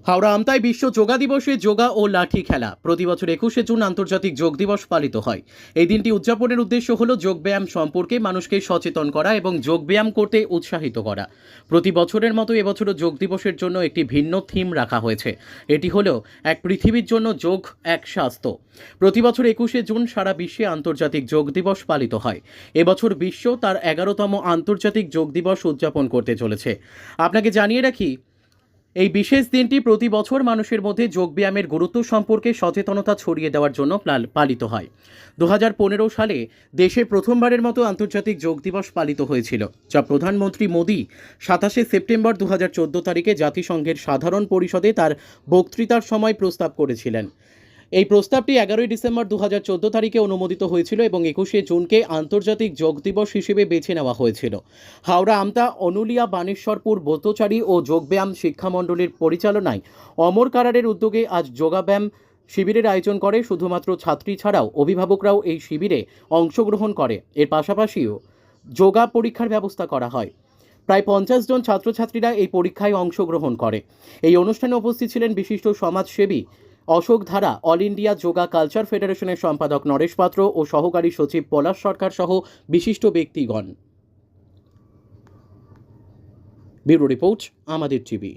হাওড়া আমতায় বিশ্ব যোগা দিবসে যোগা ও লাঠি খেলা। প্রতি বছর 21শে জুন আন্তর্জাতিক যোগ দিবস পালিত হয়। এই দিনটি উদযাপনের উদ্দেশ্য হলো যোগব্যায়াম সম্পর্কে মানুষকে সচেতন করা এবং যোগব্যায়াম করতে উৎসাহিত করা। প্রতি বছরের মতো এবছরও যোগ দিবসের জন্য একটি ভিন্ন থিম রাখা হয়েছে। এটি হলো এক পৃথিবীর জন্য যোগ, এক স্বাস্থ্য। প্রতি বছর 21শে জুন সারা বিশ্বে আন্তর্জাতিক যোগ দিবস পালিত হয়। এবছর বিশ্ব তার 11তম আন্তর্জাতিক যোগ দিবস উদযাপন করতে চলেছে। আপনাকে জানিয়ে রাখি, এই বিশেষ দিনটি প্রতি বছর মানুষের মধ্যে যোগব্যায়ামের গুরুত্ব সম্পর্কে সচেতনতা ছড়িয়ে দেওয়ার জন্য পালিত হয়। 2015 সালে দেশে প্রথমবারের মতো আন্তর্জাতিক যোগ দিবস পালিত হয়েছিল, যা প্রধানমন্ত্রী মোদী 27শে সেপ্টেম্বর 2014 তারিখে জাতিসংঘের সাধারণ পরিষদে তার বক্তৃতার সময় প্রস্তাব করেছিলেন। এই প্রস্তাবটি 11ই ডিসেম্বর 2014 তারিখে অনুমোদিত হয়েছিল এবং 21শে জুনকে আন্তর্জাতিক যোগ দিবস হিসেবে বেছে নেওয়া হয়েছিল। হাওড়া আমতা অনুলিয়া বানেশ্বরপুর ব্রতচারী ও যোগব্যায়াম শিক্ষামণ্ডলীর পরিচালনায় অমর কারারের উদ্যোগে আজ যোগাব্যায়াম শিবিরের আয়োজন করে। শুধুমাত্র ছাত্রী ছাড়াও অভিভাবকরাও এই শিবিরে অংশগ্রহণ করে। এর পাশাপাশিও যোগা পরীক্ষার ব্যবস্থা করা হয়। প্রায় 50 জন ছাত্রছাত্রীরা এই পরীক্ষায় অংশগ্রহণ করে। এই অনুষ্ঠানে উপস্থিত ছিলেন বিশিষ্ট সমাজসেবী অশোক ধারা, অল ইন্ডিয়া যোগা কালচার ফেডারেশনের সম্পাদক নরেশ পাত্র ও সহকারী সচিব পলাশ সরকার সহ বিশিষ্ট ব্যক্তিগণ। ব্যুরো রিপোর্ট, আমাদের টিভি।